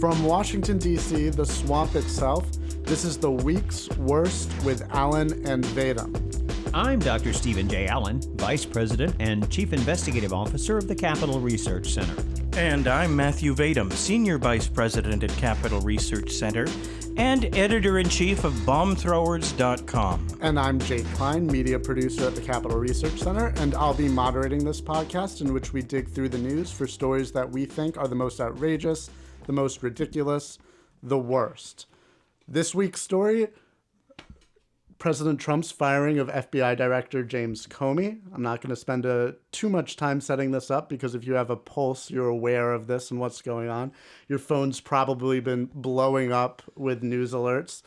From Washington, D.C., the swamp itself, this is the week's worst with Allen and Vadum. I'm Dr. Stephen J. Allen, Vice President and Chief Investigative Officer of the Capitol Research Center. And I'm Matthew Vadum, Senior Vice President at Capitol Research Center and Editor-in-Chief of BombThrowers.com. And I'm Jake Klein, Media Producer at the Capitol Research Center, and I'll be moderating this podcast in which we dig through the news for stories that we think are the most outrageous, the most ridiculous, the worst. This week's story, President Trump's firing of FBI Director James Comey. I'm not going to spend too much time setting this up because if you have a pulse, you're aware of this and what's going on. Your phone's probably been blowing up with news alerts.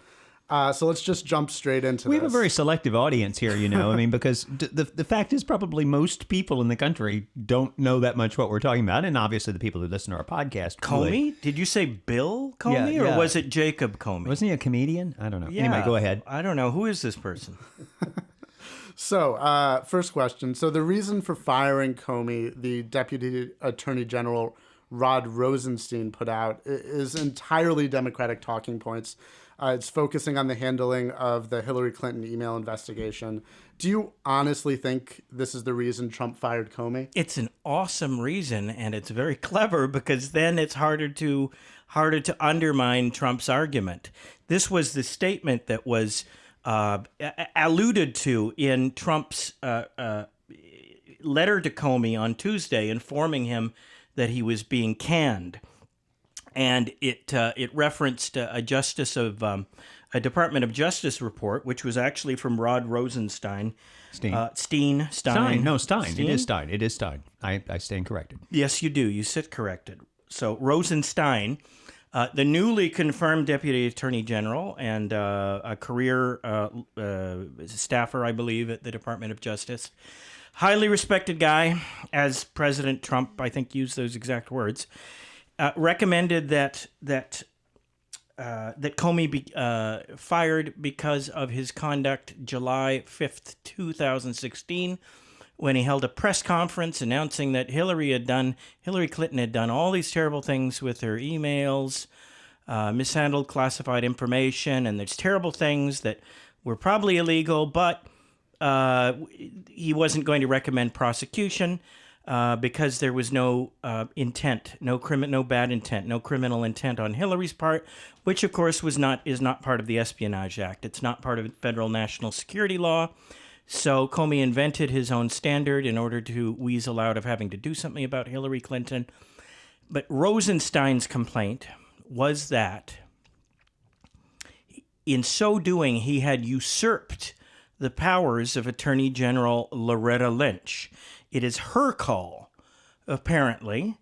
So let's just jump straight into this. We have a very selective audience here, I mean, because the fact is probably most people in the country don't know that much what we're talking about. And obviously the people who listen to our podcast. Comey? Would. Did you say Bill Comey or was it Jacob Comey? Wasn't he a comedian? I don't know. Yeah, anyway, go ahead. I don't know. Who is this person? So, first question. So the reason for firing Comey, the Deputy Attorney General Rod Rosenstein put out, is entirely Democratic talking points. It's focusing on the handling of the Hillary Clinton email investigation. Do you honestly think this is the reason Trump fired Comey? It's an awesome reason, and it's very clever because then it's harder to undermine Trump's argument. This was the statement that was alluded to in Trump's letter to Comey on Tuesday, informing him that he was being canned. And it referenced a Department of Justice report, which was actually from Rod Rosenstein. Stein. Stein. No, Stein. It is Stein. It is Stein. I stand corrected. Yes, you do. You sit corrected. So Rosenstein, the newly confirmed Deputy Attorney General and a career staffer, I believe, at the Department of Justice. Highly respected guy, as President Trump, I think, used those exact words. Recommended that Comey be fired because of his conduct July 5th, 2016, when he held a press conference announcing that Hillary Clinton had done all these terrible things with her emails, mishandled classified information, and there's terrible things that were probably illegal, but he wasn't going to recommend prosecution. Because there was no intent, no bad intent, no criminal intent on Hillary's part, which of course is not part of the Espionage Act. It's not part of federal national security law. So Comey invented his own standard in order to weasel out of having to do something about Hillary Clinton. But Rosenstein's complaint was that in so doing, he had usurped the powers of Attorney General Loretta Lynch. It is her call, apparently,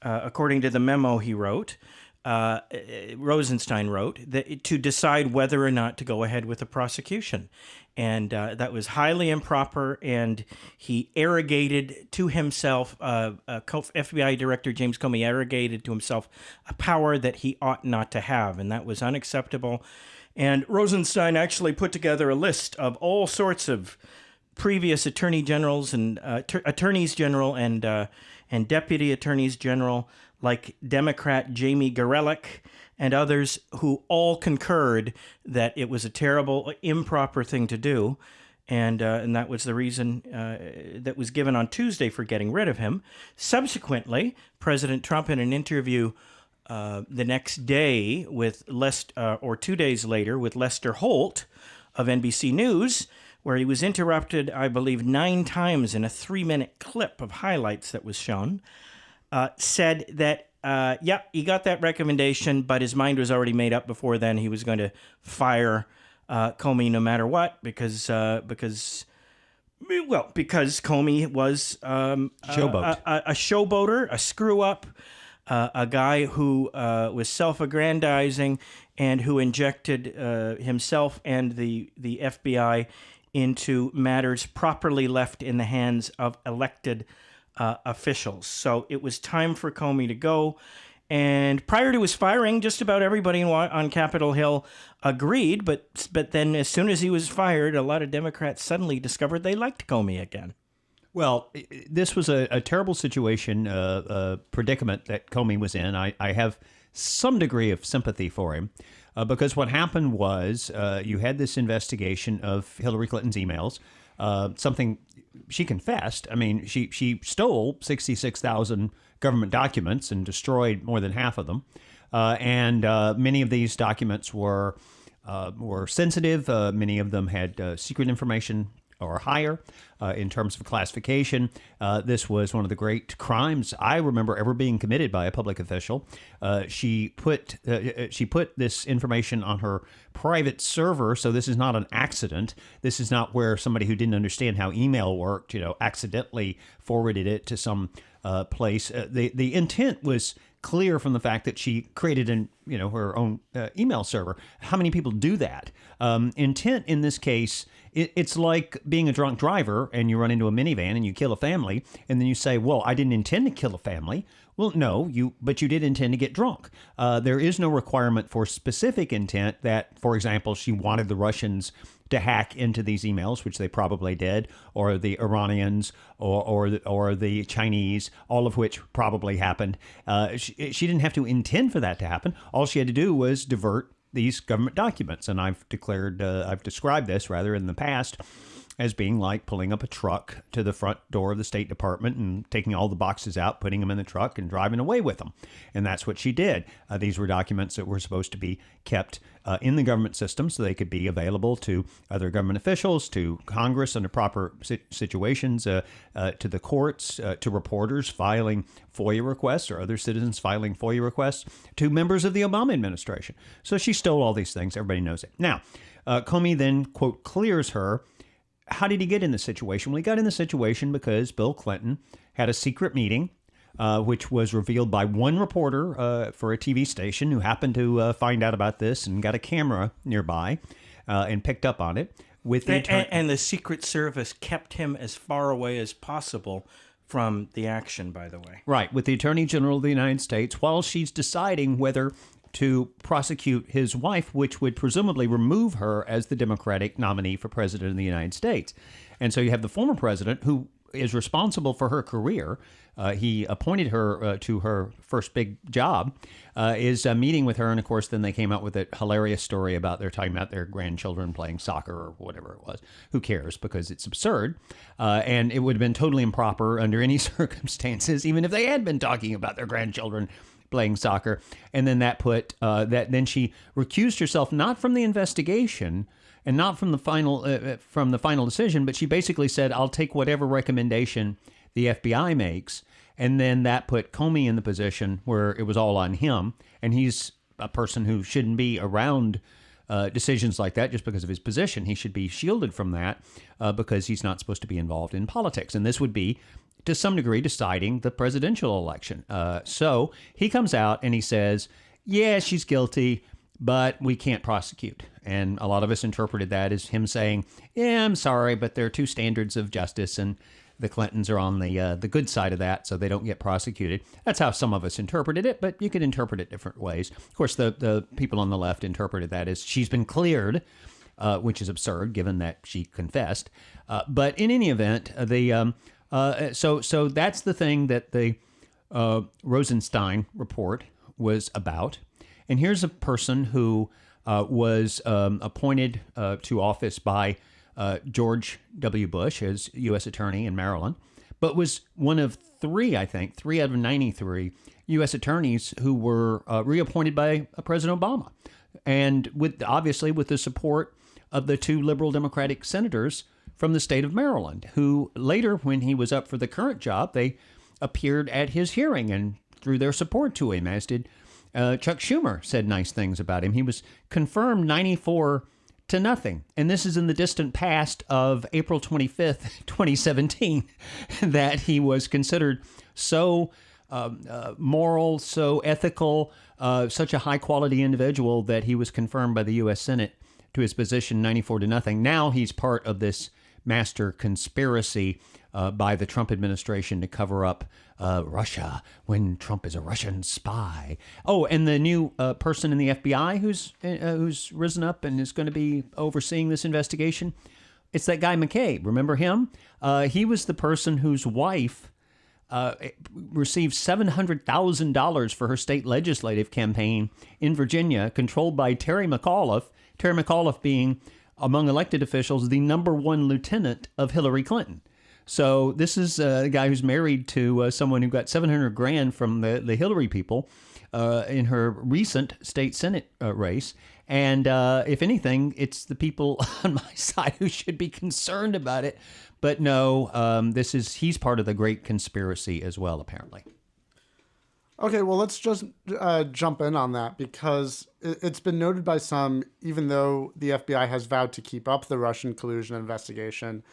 according to the memo he wrote, Rosenstein wrote, to decide whether or not to go ahead with the prosecution. And that was highly improper, and he arrogated to himself, FBI Director James Comey arrogated to himself a power that he ought not to have, and that was unacceptable. And Rosenstein actually put together a list of all sorts of previous attorney generals and attorneys general and deputy attorneys general, like Democrat Jamie Gorelick and others, who all concurred that it was a terrible, improper thing to do, and that was the reason that was given on Tuesday for getting rid of him. Subsequently, President Trump, in an interview the next day with 2 days later with Lester Holt of NBC News, where he was interrupted, I believe, 9 times in a 3-minute clip of highlights that was shown, said that, he got that recommendation, but his mind was already made up before then. He was going to fire Comey no matter what, because Comey was a showboater, a screw-up, a guy who was self-aggrandizing and who injected himself and the FBI into matters properly left in the hands of elected officials. So it was time for Comey to go. And prior to his firing, just about everybody on Capitol Hill agreed. But then as soon as he was fired, a lot of Democrats suddenly discovered they liked Comey again. Well, this was a terrible situation, predicament that Comey was in. I have some degree of sympathy for him. Because what happened was you had this investigation of Hillary Clinton's emails, something she confessed. I mean, she stole 66,000 government documents and destroyed more than half of them. And many of these documents were sensitive. Many of them had secret information or higher in terms of classification. This was one of the great crimes I remember ever being committed by a public official. She put this information on her private server, so this is not an accident. This is not where somebody who didn't understand how email worked, accidentally forwarded it to some place. The intent was clear from the fact that she created her own email server. How many people do that? Intent in this case, it's like being a drunk driver and you run into a minivan and you kill a family, and then you say, well, I didn't intend to kill a family. Well, no, but you did intend to get drunk. There is no requirement for specific intent that, for example, she wanted the Russians to hack into these emails, which they probably did, or the Iranians or the Chinese, all of which probably happened. She didn't have to intend for that to happen. All she had to do was divert these government documents. And I've described this rather in the past as being like pulling up a truck to the front door of the State Department and taking all the boxes out, putting them in the truck and driving away with them. And that's what she did. These were documents that were supposed to be kept in the government system so they could be available to other government officials, to Congress under proper situations, to the courts, to reporters filing FOIA requests or other citizens filing FOIA requests, to members of the Obama administration. So she stole all these things. Everybody knows it. Now, Comey then, quote, clears her. How did he get in this situation? Well, he got in the situation because Bill Clinton had a secret meeting, which was revealed by one reporter for a TV station who happened to find out about this and got a camera nearby and picked up on it. And the Secret Service kept him as far away as possible from the action, by the way. Right, with the Attorney General of the United States, while she's deciding whether to prosecute his wife, which would presumably remove her as the Democratic nominee for president of the United States. And so you have the former president who is responsible for her career. He appointed her to her first big job, is meeting with her. And of course, then they came out with a hilarious story about they're talking about their grandchildren playing soccer or whatever it was. Who cares? Because it's absurd. And it would have been totally improper under any circumstances, even if they had been talking about their grandchildren playing soccer. And then then she recused herself, not from the investigation and not from the final decision, but she basically said, I'll take whatever recommendation the FBI makes. And then that put Comey in the position where it was all on him. And he's a person who shouldn't be around decisions like that just because of his position. He should be shielded from that because he's not supposed to be involved in politics. And this would be, to some degree, deciding the presidential election. So he comes out and he says, yeah, she's guilty, but we can't prosecute. And a lot of us interpreted that as him saying, yeah, I'm sorry, but there are two standards of justice, and the Clintons are on the good side of that, so they don't get prosecuted. That's how some of us interpreted it, but you could interpret it different ways. Of course, the people on the left interpreted that as she's been cleared, which is absurd given that she confessed. But in any event, so that's the thing that the Rosenstein report was about. And here's a person who was appointed to office by George W. Bush as U.S. Attorney in Maryland, but was one of three out of 93 U.S. attorneys who were reappointed by President Obama. And obviously with the support of the two liberal Democratic senators from the state of Maryland, who later, when he was up for the current job, they appeared at his hearing and threw their support to him, as did Chuck Schumer said nice things about him. He was confirmed 94-0. And this is in the distant past of April 25th, 2017, that he was considered so moral, so ethical, such a high-quality individual that he was confirmed by the U.S. Senate to his position 94-0. Now he's part of this master conspiracy by the Trump administration to cover up Russia when Trump is a Russian spy. Oh, and the new person in the FBI who's risen up and is going to be overseeing this investigation, it's that guy McCabe. Remember him? He was the person whose wife received $700,000 for her state legislative campaign in Virginia, controlled by Terry McAuliffe. Terry McAuliffe being, among elected officials, the #1 lieutenant of Hillary Clinton. So this is a guy who's married to someone who got $700,000 from the Hillary people in her recent state Senate race. And if anything, it's the people on my side who should be concerned about it. But no, he's part of the great conspiracy as well, apparently. Okay, well, let's just jump in on that, because it's been noted by some, even though the FBI has vowed to keep up the Russian collusion investigation,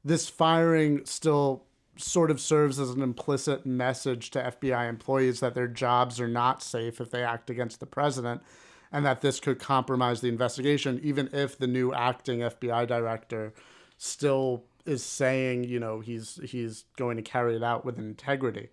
this firing still sort of serves as an implicit message to FBI employees that their jobs are not safe if they act against the president, and that this could compromise the investigation, even if the new acting FBI director still is saying, he's going to carry it out with integrity.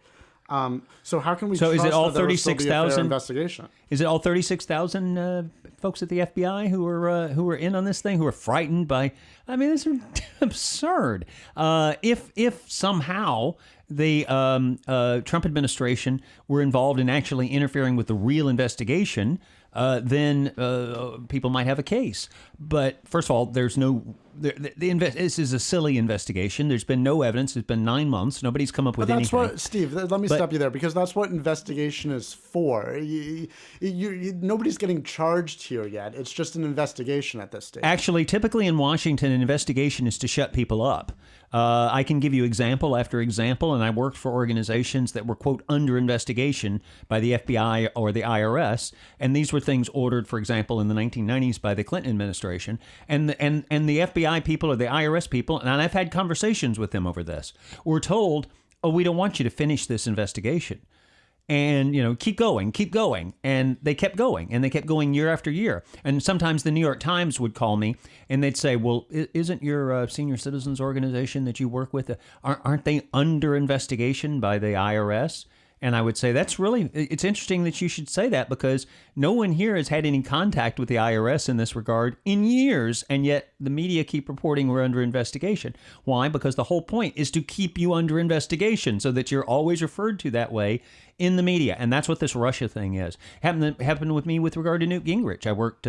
So how can we trust is it all that there will still be a fair 36,000 investigation? Is it all 36,000 folks at the FBI who are in on this thing, who are frightened by? I mean, this is absurd. If somehow the Trump administration were involved in actually interfering with the real investigation, then people might have a case. But first of all, there's no. This is a silly investigation. There's been no evidence. It's been 9 months. Nobody's come up with anything. Steve, let me stop you there, because that's what investigation is for. Nobody's getting charged here yet. It's just an investigation at this stage. Actually, typically in Washington, an investigation is to shut people up. I can give you example after example, and I worked for organizations that were, quote, under investigation by the FBI or the IRS, and these were things ordered, for example, in the 1990s by the Clinton administration, and the FBI people or the IRS people, and I've had conversations with them over this, were told, oh, we don't want you to finish this investigation. And, keep going. And they kept going, and they kept going year after year. And sometimes the New York Times would call me and they'd say, well, isn't your senior citizens organization that you work with, aren't they under investigation by the IRS? And I would say, it's interesting that you should say that, because no one here has had any contact with the IRS in this regard in years, and yet the media keep reporting we're under investigation. Why? Because the whole point is to keep you under investigation so that you're always referred to that way in the media. And that's what this Russia thing is. Happened with me with regard to Newt Gingrich. I worked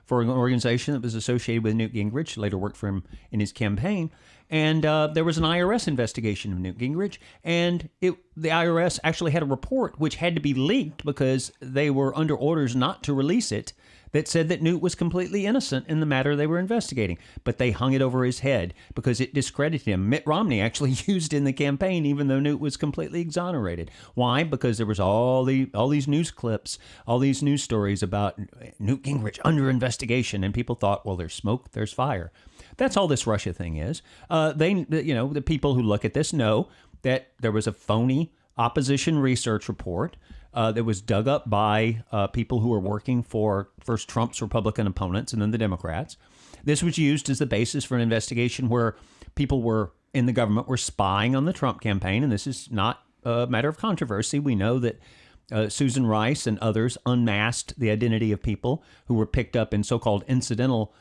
for an organization that was associated with Newt Gingrich, later worked for him in his campaign. And there was an IRS investigation of Newt Gingrich, and the IRS actually had a report which had to be leaked because they were under orders not to release it, that said that Newt was completely innocent in the matter they were investigating. But they hung it over his head because it discredited him. Mitt Romney actually used it in the campaign, even though Newt was completely exonerated. Why? Because there was all these news clips, all these news stories about Newt Gingrich under investigation, and people thought, well, there's smoke, there's fire. That's all this Russia thing is. The people who look at this know that there was a phony opposition research report that was dug up by people who were working for first Trump's Republican opponents and then the Democrats. This was used as the basis for an investigation where people were in the government were spying on the Trump campaign, and this is not a matter of controversy. We know that Susan Rice and others unmasked the identity of people who were picked up in so-called incidental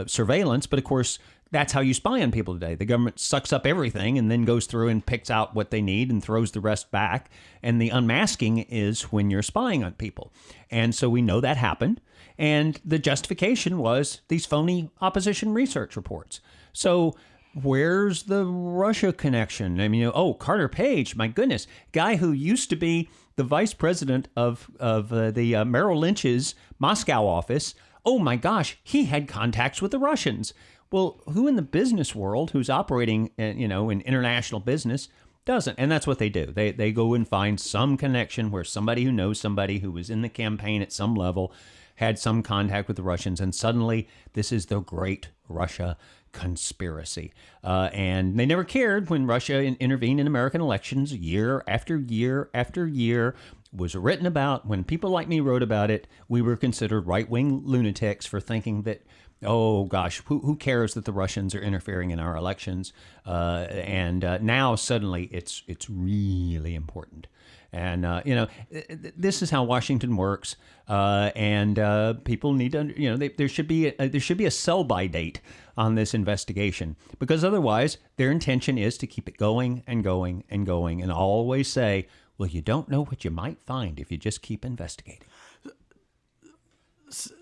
surveillance, but of course, that's how you spy on people today. The government sucks up everything and then goes through and picks out what they need and throws the rest back. And the unmasking is when you're spying on people. And so we know that happened. And the justification was these phony opposition research reports. So where's the Russia connection? I mean, Carter Page, my goodness, guy who used to be the vice president of the Merrill Lynch's Moscow office. Oh my gosh, he had contacts with the Russians. Well, who in the business world who's operating, in international business doesn't? And that's what they do. They go and find some connection where somebody who knows somebody who was in the campaign at some level had some contact with the Russians, and suddenly this is the great Russia conspiracy. And they never cared when Russia intervened in American elections year after year after year. Was written about. When people like me wrote about it, we were considered right-wing lunatics for thinking that, oh gosh, who cares that the Russians are interfering in our elections? And now suddenly it's really important. And this is how Washington works. And people need to, there should be a sell-by date on this investigation, because otherwise their intention is to keep it going and going and going and always say, well, you don't know what you might find if you just keep investigating.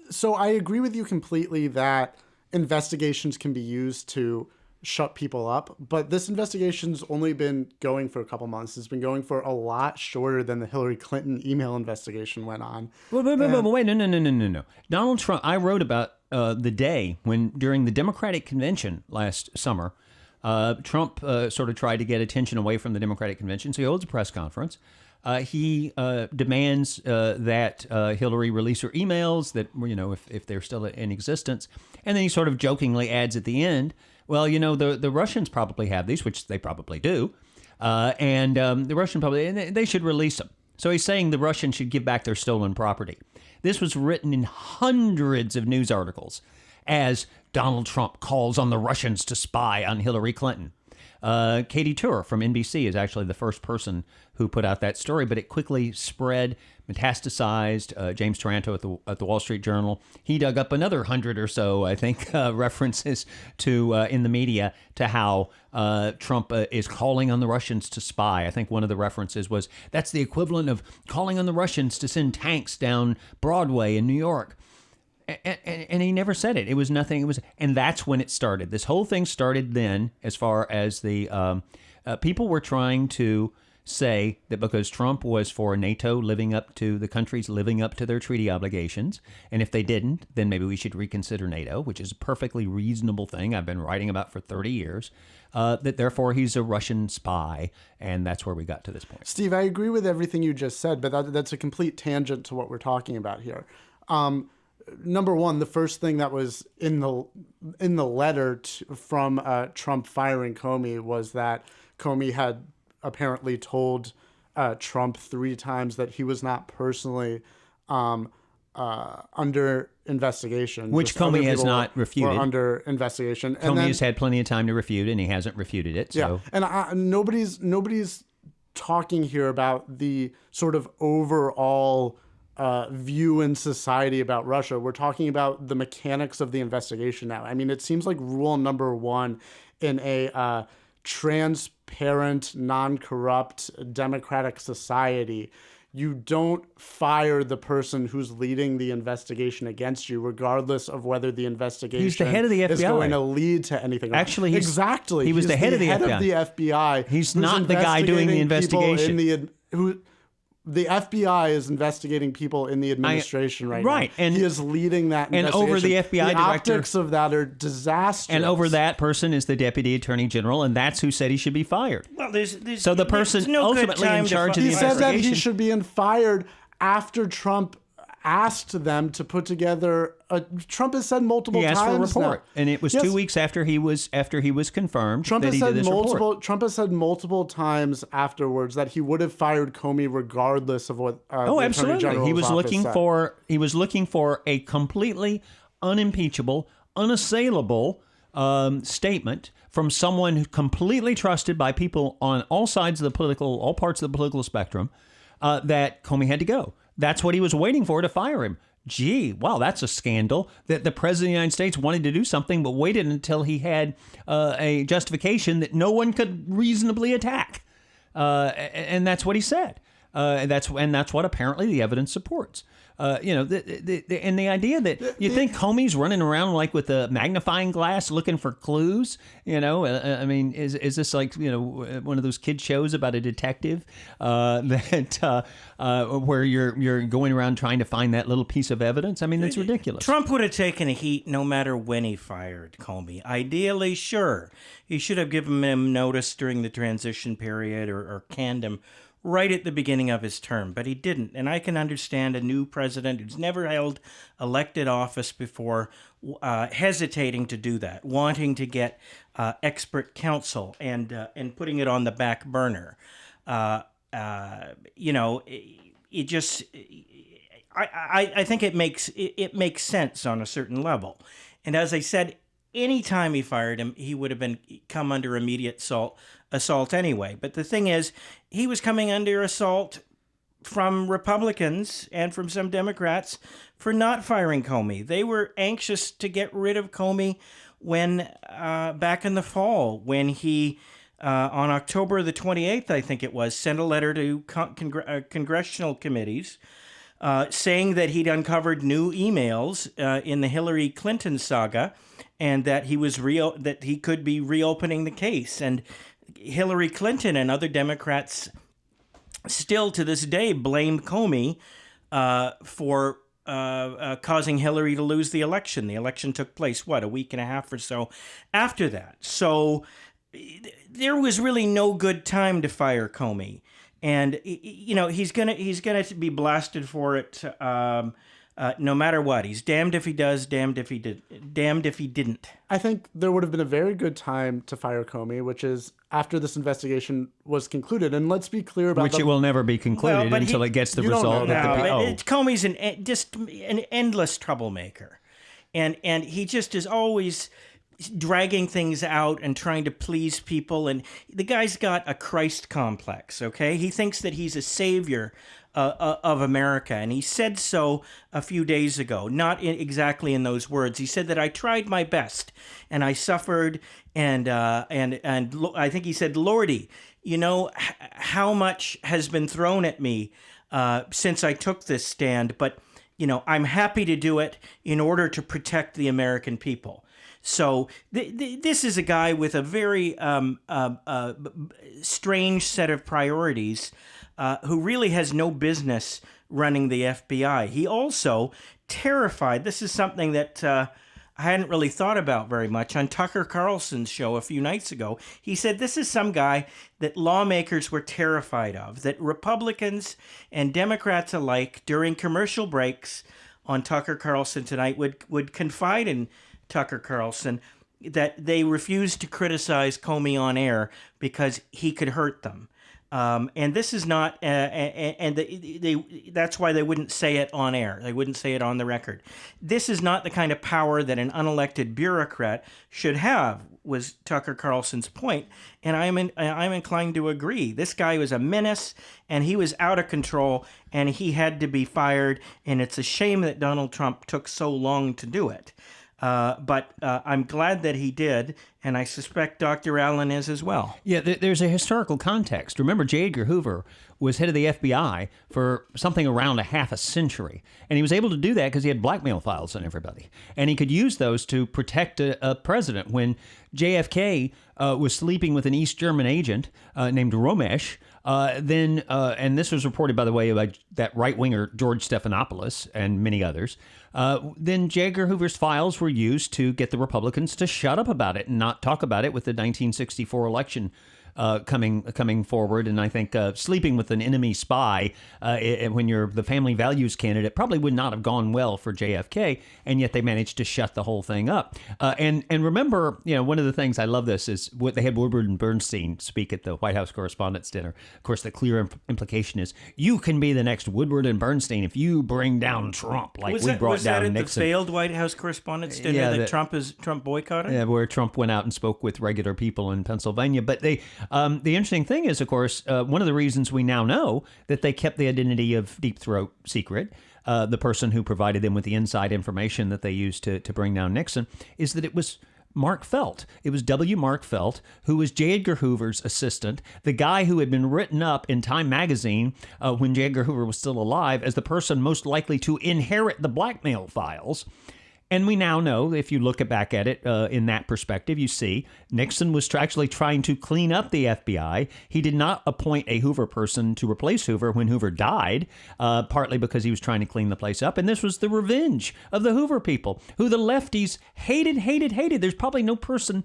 So I agree with you completely that investigations can be used to shut people up, but this investigation's only been going for a couple months. It's been going for a lot shorter than the Hillary Clinton email investigation went on. Wait, no. Donald Trump, I wrote about the day when, during the Democratic convention last summer, Trump sort of tried to get attention away from the Democratic convention, so he holds a press conference. He demands that Hillary release her emails, that, if they're still in existence. And then he sort of jokingly adds at the end, well, the Russians probably have these, which they probably do. And the Russian probably, they should release them. So he's saying the Russians should give back their stolen property. This was written in hundreds of news articles as Donald Trump calls on the Russians to spy on Hillary Clinton. Katie Tour from NBC is actually the first person who put out that story, but it quickly spread, metastasized. James Taranto at the Wall Street Journal, he dug up another 100 or so, I think, references to in the media to how Trump is calling on the Russians to spy. I think one of the references was, that's the equivalent of calling on the Russians to send tanks down Broadway in New York. And he never said it. It was nothing. And that's when it started. This whole thing started then, as far as the people were trying to say that because Trump was for NATO the countries living up to their treaty obligations, and if they didn't, then maybe we should reconsider NATO, which is a perfectly reasonable thing I've been writing about for 30 years, that therefore he's a Russian spy, and that's where we got to this point. Steve, I agree with everything you just said, but that's a complete tangent to what we're talking about here. Number one, the first thing that was in the letter from Trump firing Comey was that Comey had apparently told Trump 3 times that he was not personally under investigation. Which Comey has not refuted. Under investigation. Comey has had plenty of time to refute, and he hasn't refuted it. So. Yeah, and nobody's talking here about the sort of overall view in society about Russia. We're talking about the mechanics of the investigation now. I mean, it seems like rule number 1 in a transparent, non-corrupt, democratic society, you don't fire the person who's leading the investigation against you, regardless of whether the investigation he's the head of the FBI. Is going to lead to anything. Actually, he was the head of the FBI. He's not the guy doing the investigation. The FBI is investigating people in the administration right now. Right. And he is leading that investigation. And over the FBI director. The optics of that are disastrous. And over that person is the Deputy Attorney General, and that's who said he should be fired. Well, there's so the person no ultimately in charge of the investigation. He said that he should be fired after Trump asked them to put together Trump has said multiple times. He asked for a report, now. And it was 2 weeks after he was confirmed Trump that he did this report. Trump has said multiple times afterwards that he would have fired Comey regardless of what. Oh, absolutely. He was looking for a completely unimpeachable, unassailable statement from someone who completely trusted by people on all parts of the political spectrum, that Comey had to go. That's what he was waiting for to fire him. Gee, wow, that's a scandal that the President of the United States wanted to do something but waited until he had a justification that no one could reasonably attack. And that's what he said. That's what apparently the evidence supports. And the idea that you think Comey's running around like with a magnifying glass looking for clues, I mean, is this like, one of those kid shows about a detective where you're going around trying to find that little piece of evidence? I mean, that's ridiculous. Trump would have taken a heat no matter when he fired Comey. Ideally, sure. He should have given him notice during the transition period or canned him right at the beginning of his term, but he didn't. And I can understand a new president who's never held elected office before hesitating to do that, wanting to get expert counsel and putting it on the back burner. I think it makes sense on a certain level. And as I said, any time he fired him, he would have come under immediate assault anyway. But the thing is, he was coming under assault from Republicans and from some Democrats for not firing Comey. They were anxious to get rid of Comey when back in the fall, when he on October the 28th, I think it was, sent a letter to congressional committees saying that he'd uncovered new emails in the Hillary Clinton saga, and that he could be reopening the case. And Hillary Clinton and other Democrats still to this day blame Comey for causing Hillary to lose the election. The election took place, a week and a half or so after that. So there was really no good time to fire Comey. And, he's gonna be blasted for it no matter what. He's damned if he does, damned if he didn't. I think there would have been a very good time to fire Comey, which is after this investigation was concluded. And let's be clear about it will never be concluded until it gets the result. Comey's just an endless troublemaker, and he just is always dragging things out and trying to please people. And the guy's got a Christ complex, okay? He thinks that he's a savior of America. And he said so a few days ago, not exactly in those words. He said that I tried my best and I suffered. And I think he said, Lordy, how much has been thrown at me since I took this stand. But, I'm happy to do it in order to protect the American people. So this is a guy with a very strange set of priorities who really has no business running the FBI. He also terrified, this is something that I hadn't really thought about very much, on Tucker Carlson's show a few nights ago. He said this is some guy that lawmakers were terrified of, that Republicans and Democrats alike during commercial breaks on Tucker Carlson tonight would confide in Tucker Carlson that they refused to criticize Comey on air because he could hurt them. And this is not, that's why they wouldn't say it on air. They wouldn't say it on the record. This is not the kind of power that an unelected bureaucrat should have, was Tucker Carlson's point. And I'm inclined to agree. This guy was a menace, and he was out of control, and he had to be fired. And it's a shame that Donald Trump took so long to do it. But I'm glad that he did, and I suspect Dr. Allen is as well. Yeah, there's a historical context. Remember, J. Edgar Hoover was head of the FBI for something around a half a century, and he was able to do that because he had blackmail files on everybody, and he could use those to protect a president. When JFK was sleeping with an East German agent named Romesh, and this was reported, by the way, by that right-winger George Stephanopoulos and many others, then J. Edgar Hoover's files were used to get the Republicans to shut up about it and not talk about it with the 1964 election coming forward. And I think sleeping with an enemy spy when you're the family values candidate probably would not have gone well for JFK, and yet they managed to shut the whole thing up. And remember, one of the things I love this is what they had Woodward and Bernstein speak at the White House Correspondents' Dinner. Of course, the clear implication is you can be the next Woodward and Bernstein if you bring down Trump, like we brought down Nixon. Was that at the failed White House Correspondents' Dinner that Trump boycotted? Yeah, where Trump went out and spoke with regular people in Pennsylvania. But the interesting thing is, of course, one of the reasons we now know that they kept the identity of Deep Throat secret, the person who provided them with the inside information that they used to bring down Nixon, is that it was Mark Felt. It was W. Mark Felt, who was J. Edgar Hoover's assistant, the guy who had been written up in Time magazine when J. Edgar Hoover was still alive as the person most likely to inherit the blackmail files. And we now know, if you look back at it in that perspective, you see Nixon was actually trying to clean up the FBI. He did not appoint a Hoover person to replace Hoover when Hoover died, partly because he was trying to clean the place up. And this was the revenge of the Hoover people, who the lefties hated. There's probably no person,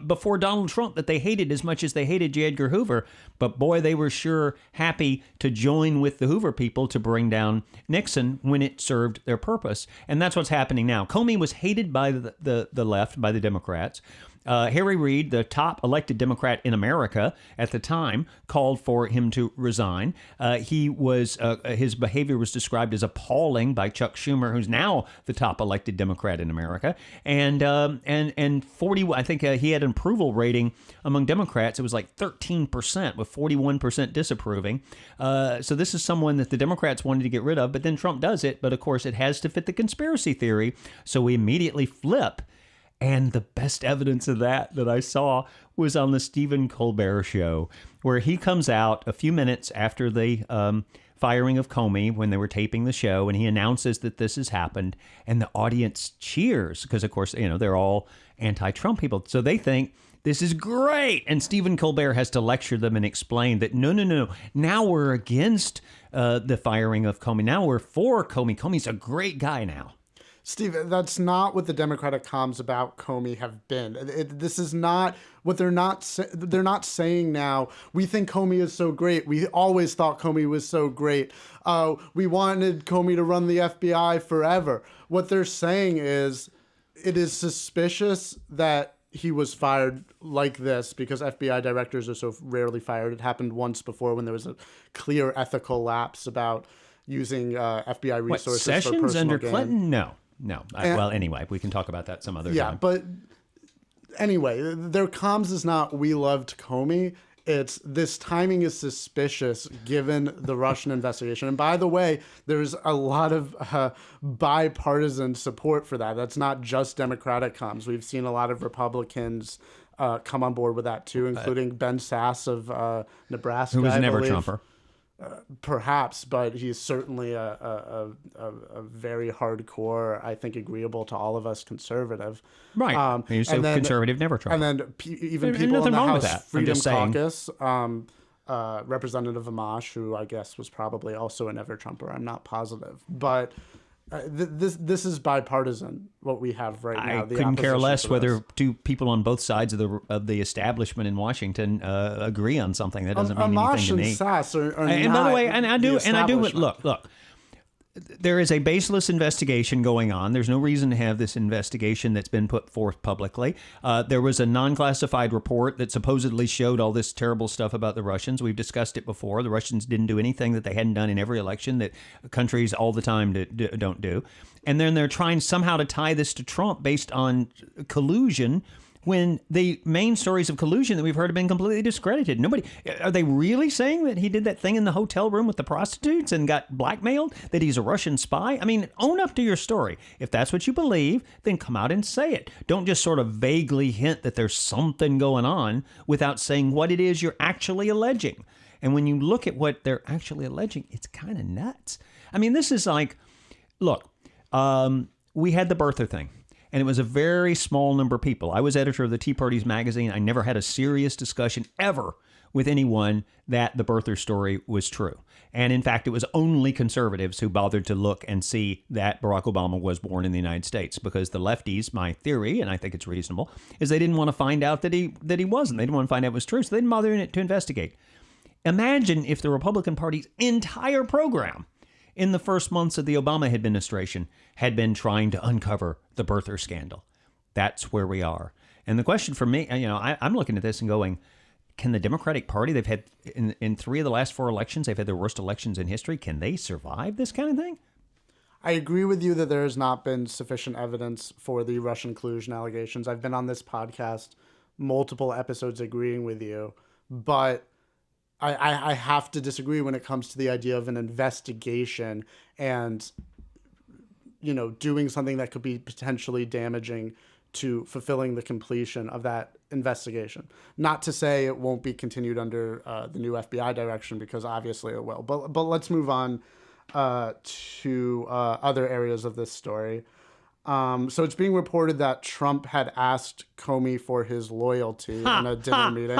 before Donald Trump that they hated as much as they hated J. Edgar Hoover. But boy, they were sure happy to join with the Hoover people to bring down Nixon when it served their purpose. And that's what's happening now. Comey was hated by the left, by the Democrats. Harry Reid, the top elected Democrat in America at the time, called for him to resign. His behavior was described as appalling by Chuck Schumer, who's now the top elected Democrat in America. And 40, I think he had an approval rating among Democrats. It was like 13%, with 41% disapproving. So this is someone that the Democrats wanted to get rid of, but then Trump does it. But of course, it has to fit the conspiracy theory. So we immediately flip. And the best evidence of that I saw was on the Stephen Colbert show, where he comes out a few minutes after the firing of Comey when they were taping the show, and he announces that this has happened, and the audience cheers because, of course, they're all anti-Trump people. So they think this is great. And Stephen Colbert has to lecture them and explain that, no. Now we're against the firing of Comey. Now we're for Comey. Comey's a great guy now. Steve, that's not what the Democratic comms about Comey have been. This is not what they're not saying now. We think Comey is so great. We always thought Comey was so great. We wanted Comey to run the FBI forever. What they're saying is it is suspicious that he was fired like this because FBI directors are so rarely fired. It happened once before when there was a clear ethical lapse about using FBI resources for Sessions personal under gain. Clinton? No. Well, anyway, we can talk about that some other time. Yeah, but anyway, their comms is not "we loved Comey." It's this timing is suspicious given the Russian investigation. And by the way, there's a lot of bipartisan support for that. That's not just Democratic comms. We've seen a lot of Republicans come on board with that too, including Ben Sasse of Nebraska, who was I never believe. Trumper. Perhaps, but he's certainly a very hardcore, I think, agreeable to all of us conservative. Right. He's so conservative, never Trump. And then even There's people in nothing the wrong with House that. Freedom I'm just saying. Caucus, Representative Amash, who I guess was probably also a never Trumper. I'm not positive, but this is bipartisan. What we have right now. I couldn't care less whether two people on both sides of the establishment in Washington agree on something. That doesn't mean anything to me. Amash and Sasse are and not by the way, I do. establishment. Look. There is a baseless investigation going on. There's no reason to have this investigation that's been put forth publicly. There was a non-classified report that supposedly showed all this terrible stuff about the Russians. We've discussed it before. The Russians didn't do anything that they hadn't done in every election that countries all the time don't do. And then they're trying somehow to tie this to Trump based on collusion, when the main stories of collusion that we've heard have been completely discredited. Are they really saying that he did that thing in the hotel room with the prostitutes and got blackmailed, that he's a Russian spy? I mean, own up to your story. If that's what you believe, then come out and say it. Don't just sort of vaguely hint that there's something going on without saying what it is you're actually alleging. And when you look at what they're actually alleging, it's kind of nuts. I mean, this is like, look, we had the birther thing. And it was a very small number of people. I was editor of the Tea Party's magazine. I never had a serious discussion ever with anyone that the birther story was true. And in fact, it was only conservatives who bothered to look and see that Barack Obama was born in the United States, because the lefties, my theory, and I think it's reasonable, is they didn't want to find out that he wasn't. They didn't want to find out it was true, so they didn't bother to investigate. Imagine if the Republican Party's entire program in the first months of the Obama administration had been trying to uncover the birther scandal. That's where we are. And the question for me, I'm looking at this and going, can the Democratic Party, they've had, in 3 of the last 4 elections, they've had their worst elections in history. Can they survive this kind of thing? I agree with you that there has not been sufficient evidence for the Russian collusion allegations. I've been on this podcast multiple episodes agreeing with you, but I have to disagree when it comes to the idea of an investigation and, doing something that could be potentially damaging to fulfilling the completion of that investigation. Not to say it won't be continued under the new FBI direction, because obviously it will. But let's move on to other areas of this story. So it's being reported that Trump had asked Comey for his loyalty in a dinner meeting.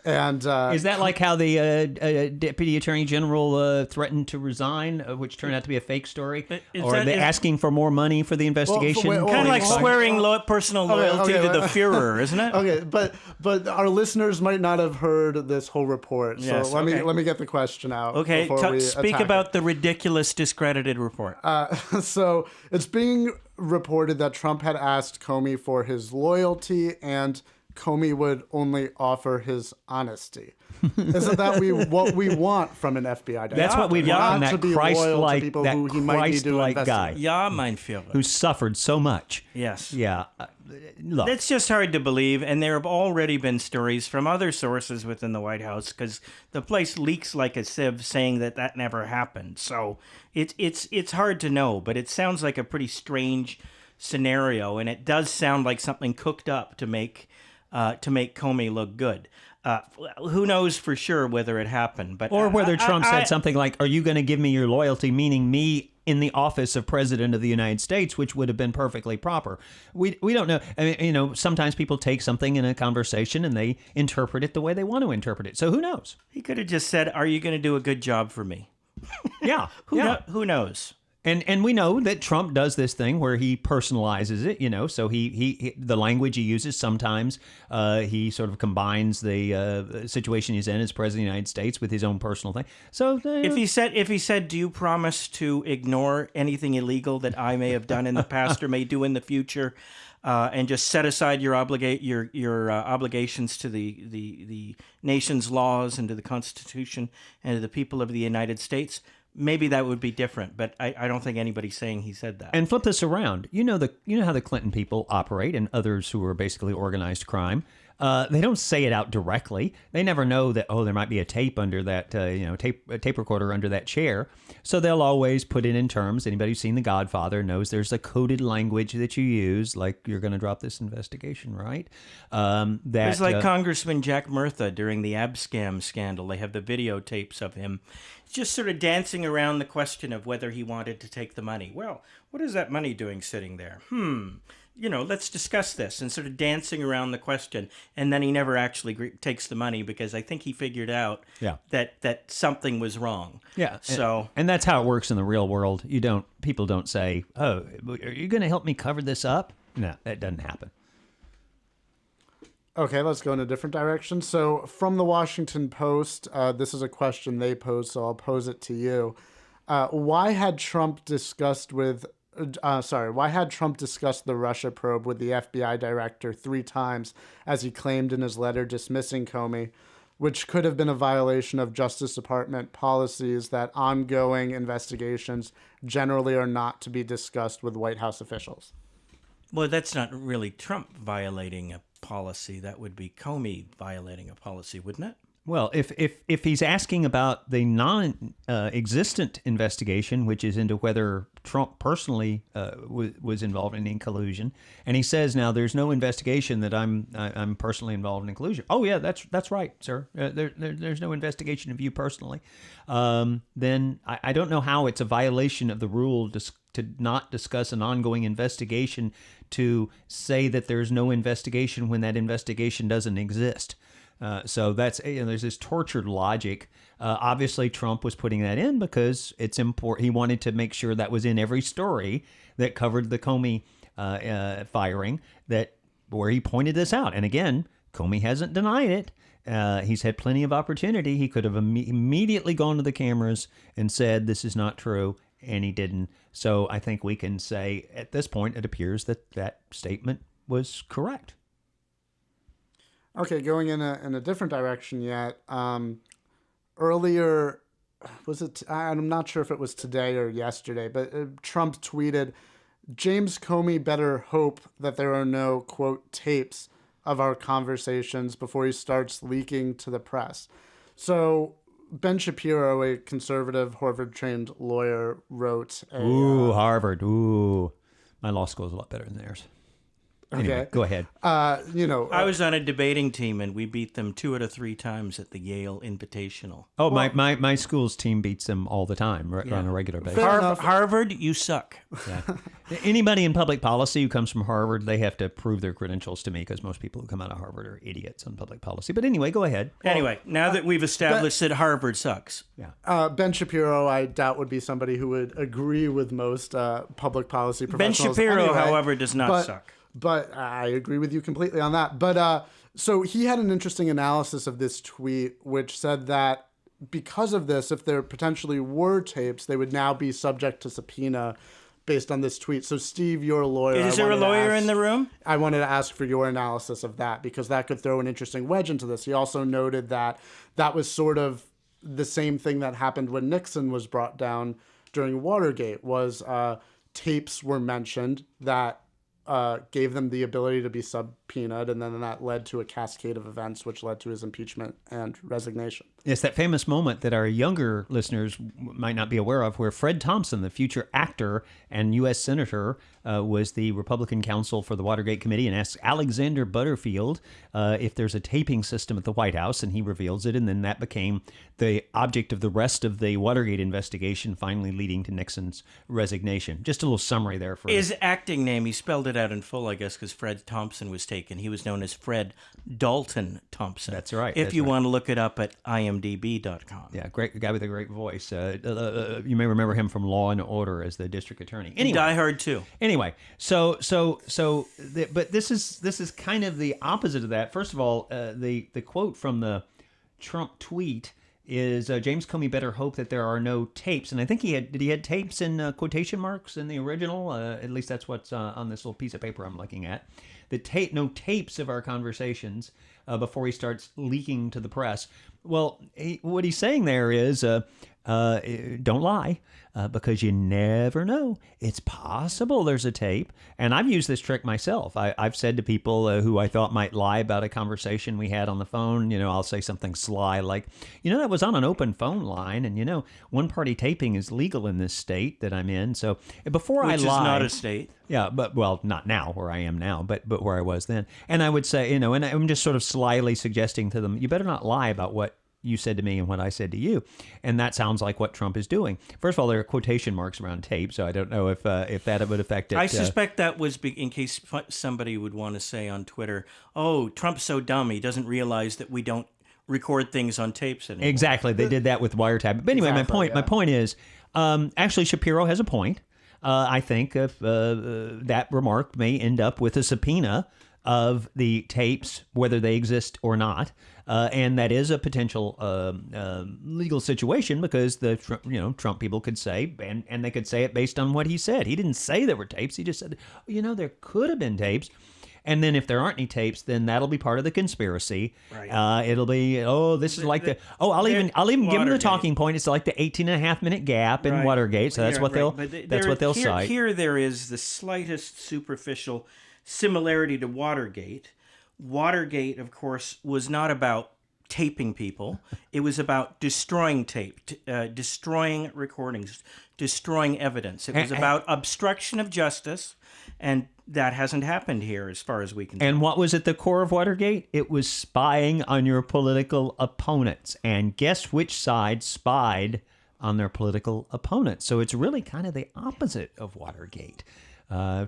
And is that like how the Deputy Attorney General threatened to resign, which turned out to be a fake story? Or are they asking for more money for the investigation? Well, kind of like swearing personal loyalty to the Führer, isn't it? Okay, but our listeners might not have heard this whole report, so let me get the question out. Okay, speak about the ridiculous, discredited report. So it's being reported that Trump had asked Comey for his loyalty, and Comey would only offer his honesty. Isn't that what we want from an FBI director? That's what we want from that Christ-like guy. Yeah, mein Führer. Who suffered so much. Yes. Yeah. Look. It's just hard to believe, and there have already been stories from other sources within the White House, because the place leaks like a sieve saying that never happened. So it's hard to know, but it sounds like a pretty strange scenario, and it does sound like something cooked up to make Comey look good. Who knows for sure whether it happened, but or whether Trump said something like, "Are you going to give me your loyalty?" Meaning me in the office of President of the United States, which would have been perfectly proper. We don't know. I mean, sometimes people take something in a conversation and they interpret it the way they want to interpret it. So who knows? He could have just said, "Are you going to do a good job for me?" Yeah. Who knows? And we know that Trump does this thing where he personalizes it, so he the language he uses sometimes he sort of combines the situation he's in as president of the United States with his own personal thing. So if he said, "Do you promise to ignore anything illegal that I may have done in the past or may do in the future, and just set aside your obligations to the nation's laws and to the Constitution and to the people of the United States"? Maybe that would be different, but I don't think anybody's saying he said that. And flip this around. You know how the Clinton people operate and others who are basically organized crime. They don't say it out directly. They never know that, there might be a tape under that, tape recorder under that chair. So they'll always put it in terms. Anybody who's seen The Godfather knows there's a coded language that you use, like you're going to drop this investigation, right? It's like Congressman Jack Murtha during the Abscam scandal. They have the videotapes of him just sort of dancing around the question of whether he wanted to take the money. Well, what is that money doing sitting there? Let's discuss this, and sort of dancing around the question. And then he never actually takes the money because I think he figured out that something was wrong. Yeah. So, and that's how it works in the real world. People don't say, "Oh, are you going to help me cover this up?" No, that doesn't happen. Okay, let's go in a different direction. So from the Washington Post, this is a question they posed, so I'll pose it to you. Why had Trump discussed the Russia probe with the FBI director 3 times, as he claimed in his letter dismissing Comey, which could have been a violation of Justice Department policies that ongoing investigations generally are not to be discussed with White House officials? Well, that's not really Trump violating a policy. That would be Comey violating a policy, wouldn't it? Well, if he's asking about the non-existent investigation, which is into whether Trump personally was involved in collusion, and he says now there's no investigation that I'm personally involved in collusion. Oh yeah, that's right, sir. There's no investigation of you personally. Then I don't know how it's a violation of the rule to not discuss an ongoing investigation, to say that there's no investigation when that investigation doesn't exist. So that's, there's this tortured logic. Obviously, Trump was putting that in because it's important. He wanted to make sure that was in every story that covered the Comey firing, where he pointed this out. And again, Comey hasn't denied it. He's had plenty of opportunity. He could have immediately gone to the cameras and said, "This is not true," and he didn't. So I think we can say at this point, it appears that statement was correct. Okay, going in a different direction yet. Earlier, I'm not sure if it was today or yesterday, but Trump tweeted, "James Comey better hope that there are no, quote, tapes of our conversations before he starts leaking to the press." So Ben Shapiro, a conservative Harvard-trained lawyer, wrote Harvard. Ooh, my law school is a lot better than theirs. Anyway, go ahead. I was on a debating team, and we beat them 2 out of 3 times at the Yale Invitational. Oh, my school's team beats them all the time, on a regular basis. Harvard, you suck. Yeah. Anybody in public policy who comes from Harvard, they have to prove their credentials to me, because most people who come out of Harvard are idiots on public policy. But anyway, go ahead. Anyway, now that we've established that Harvard sucks. Yeah. Ben Shapiro, I doubt, would be somebody who would agree with most public policy professionals. Ben Shapiro, anyway, however, does not suck. But I agree with you completely on that. But so he had an interesting analysis of this tweet, which said that because of this, if there potentially were tapes, they would now be subject to subpoena based on this tweet. So Steve, you're a lawyer. Is there a lawyer in the room? I wanted to ask for your analysis of that, because that could throw an interesting wedge into this. He also noted that that was sort of the same thing that happened when Nixon was brought down during Watergate, was tapes were mentioned that gave them the ability to be subpoenaed, and then that led to a cascade of events which led to his impeachment and resignation. It's that famous moment that our younger listeners might not be aware of, where Fred Thompson, the future actor and U.S. Senator, was the Republican counsel for the Watergate Committee, and asks Alexander Butterfield if there's a taping system at the White House, and he reveals it, and then that became the object of the rest of the Watergate investigation, finally leading to Nixon's resignation. Just a little summary there for his acting name. He spelled it out in full, I guess, because Fred Thompson was taken. He was known as Fred Dalton Thompson. That's right. If you want to look it up at imdb.com. Yeah, great guy with a great voice. You may remember him from Law and Order as the district attorney. Anyway, Die Hard too. Anyway, but this is kind of the opposite of that. First of all, the quote from the Trump tweet is James Comey better hope that there are no tapes, and I think he had tapes in quotation marks in the original. At least that's what's on this little piece of paper I'm looking at. No tapes of our conversations before he starts leaking to the press. Well, what he's saying there is don't lie. Because you never know. It's possible there's a tape. And I've used this trick myself. I've said to people who I thought might lie about a conversation we had on the phone, I'll say something sly like, that was on an open phone line. And, one-party taping is legal in this state that I'm in. So before I lie... Which is not a state. Yeah, but, well, not now, where I am now, but where I was then. And I would say, and I'm just sort of slyly suggesting to them, you better not lie about what you said to me and what I said to you. And that sounds like what Trump is doing. First of all, there are quotation marks around tape, so I don't know if that would affect it. I suspect that was in case somebody would want to say on Twitter, oh, Trump's so dumb, he doesn't realize that we don't record things on tapes anymore. Exactly. They did that with wiretap. But anyway, my point is, actually, Shapiro has a point. I think that remark may end up with a subpoena of the tapes, whether they exist or not. And that is a potential legal situation because the Trump people could say, and they could say it based on what he said. He didn't say there were tapes. He just said, there could have been tapes. And then if there aren't any tapes, then that'll be part of the conspiracy. Right. It'll be, this is like I'll even give them the talking point. It's like the 18.5-minute gap in Watergate. So that's what they'll cite. Here there is the slightest superficial similarity to Watergate. Watergate, of course, was not about taping people. It was about destroying tape, destroying recordings, destroying evidence. It was about obstruction of justice, and that hasn't happened here as far as we can tell. And what was at the core of Watergate? It was spying on your political opponents. And guess which side spied on their political opponents? So it's really kind of the opposite of Watergate.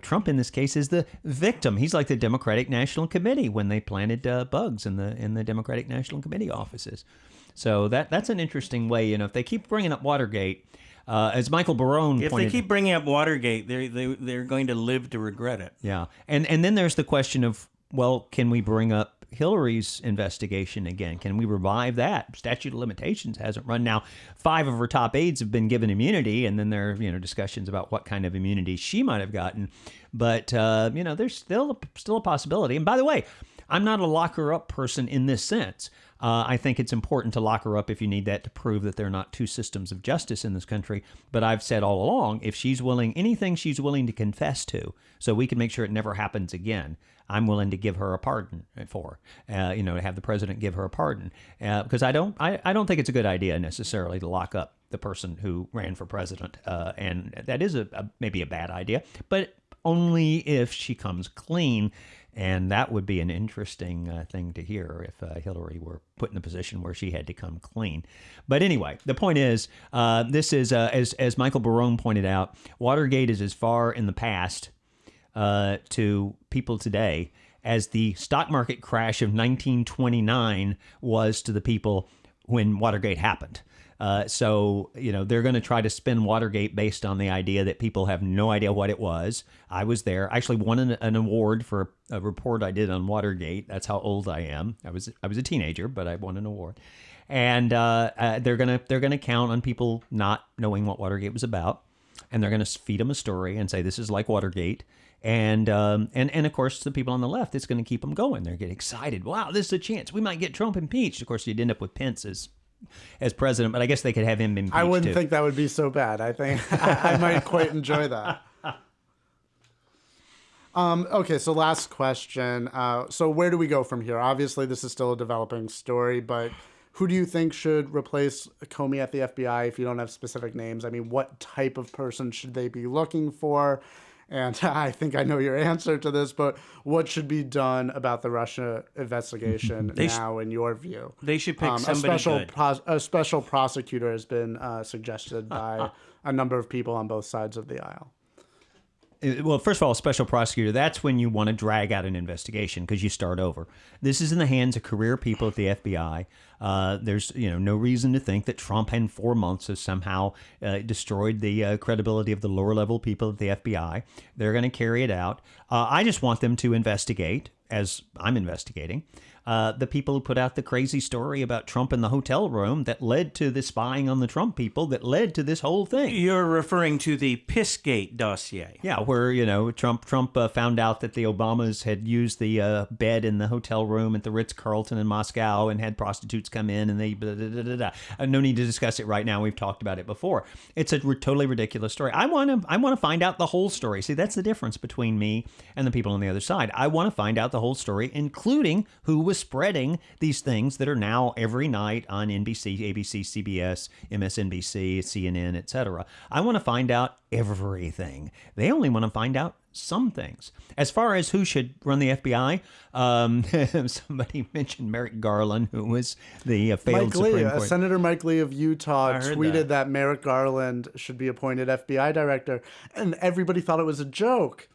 Trump, in this case, is the victim. He's like the Democratic National Committee when they planted bugs in the Democratic National Committee offices. So that's an interesting way. If they keep bringing up Watergate, as Michael Barone pointed, if they keep bringing up Watergate, they're going to live to regret it. Yeah, and then there's the question of, well, can we bring up Hillary's investigation again? Can we revive that? Statute of limitations hasn't run. Now, 5 of her top aides have been given immunity, and then there are discussions about what kind of immunity she might have gotten. But there's still a possibility. And by the way, I'm not a lock her up person in this sense. I think it's important to lock her up if you need that to prove that there are not two systems of justice in this country. But I've said all along, if she's willing, anything she's willing to confess to, so we can make sure it never happens again, I'm willing to give her a pardon to have the president give her a pardon. Because I don't think it's a good idea necessarily to lock up the person who ran for president. And that is maybe a bad idea, but only if she comes clean. And that would be an interesting thing to hear if Hillary were put in a position where she had to come clean. But anyway, the point is, this is, as Michael Barone pointed out, Watergate is as far in the past to people today as the stock market crash of 1929 was to the people when Watergate happened. So they're going to try to spin Watergate based on the idea that people have no idea what it was. I was there. I actually won an award for a report I did on Watergate. That's how old I am. I was a teenager, but I won an award. And they're gonna count on people not knowing what Watergate was about, and they're going to feed them a story and say this is like Watergate. And of course, the people on the left, it's going to keep them going. They're getting excited. Wow, this is a chance. We might get Trump impeached. Of course, you'd end up with Pence as president, but I guess they could have him impeached. I wouldn't think that would be so bad. I think I might quite enjoy that. Okay, so last question. So where do we go from here? Obviously, this is still a developing story, but who do you think should replace Comey at the FBI if you don't have specific names? I mean, what type of person should they be looking for? And I think I know your answer to this, but what should be done about the Russia investigation now, in your view? They should pick somebody good. A special prosecutor has been suggested by a number of people on both sides of the aisle. Well, first of all, a special prosecutor, that's when you want to drag out an investigation because you start over. This is in the hands of career people at the FBI. There's no reason to think that Trump in 4 months has somehow destroyed the credibility of the lower level people at the FBI. They're going to carry it out. I just want them to investigate, as I'm investigating, the people who put out the crazy story about Trump in the hotel room that led to the spying on the Trump people that led to this whole thing. You're referring to the Pissgate dossier. Yeah, where, Trump found out that the Obamas had used the bed in the hotel room at the Ritz-Carlton in Moscow and had prostitutes come in and they blah, blah, blah, blah, blah. No need to discuss it right now. We've talked about it before. It's a totally ridiculous story. I want to find out the whole story. See, that's the difference between me and the people on the other side. I want to find out the whole story, including who was spreading these things that are now every night on NBC, ABC, CBS, MSNBC, CNN, etc. I want to find out everything. They only want to find out some things. As far as who should run the FBI, somebody mentioned Merrick Garland, who was the failed Supreme Court. Senator Mike Lee of Utah tweeted that Merrick Garland should be appointed FBI director, and everybody thought it was a joke.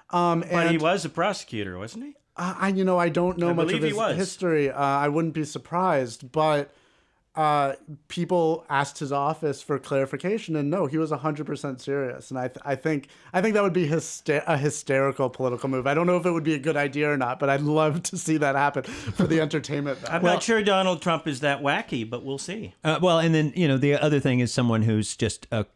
But he was a prosecutor, wasn't he? I don't know much of his history. I wouldn't be surprised, but people asked his office for clarification, and no, he was 100% serious. And I think that would be a hysterical political move. I don't know if it would be a good idea or not, but I'd love to see that happen for the entertainment value. I'm not sure Donald Trump is that wacky, but we'll see. And then the other thing is someone who's just a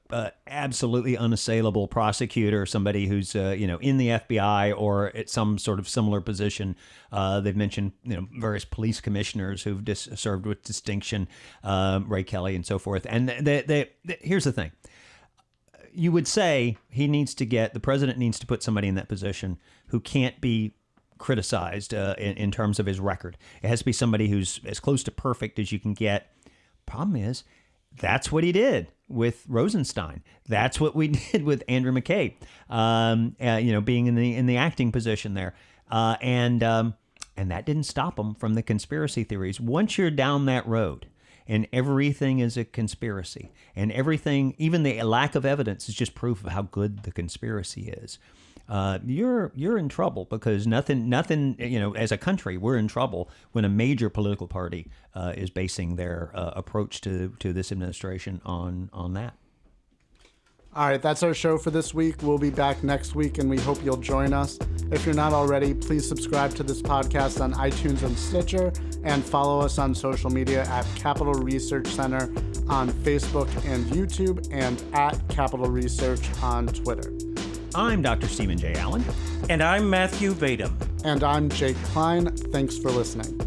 absolutely unassailable prosecutor, somebody who's in the FBI or at some sort of similar position. They've mentioned various police commissioners who've served with distinction, Ray Kelly and so forth. And here's the thing. You would say the president needs to put somebody in that position who can't be criticized in terms of his record. It has to be somebody who's as close to perfect as you can get. Problem is, that's what he did with Rosenstein. That's what we did with Andrew McCabe, being in the acting position there. And that didn't stop him from the conspiracy theories. Once you're down that road and everything is a conspiracy and everything, even the lack of evidence is just proof of how good the conspiracy is, you're in trouble because nothing, as a country, we're in trouble when a major political party is basing their approach to this administration on that. All right, that's our show for this week. We'll be back next week, and we hope you'll join us. If you're not already, please subscribe to this podcast on iTunes and Stitcher, and follow us on social media at Capital Research Center on Facebook and YouTube, and at Capital Research on Twitter. I'm Dr. Stephen J. Allen. And I'm Matthew Vadum. And I'm Jake Klein. Thanks for listening.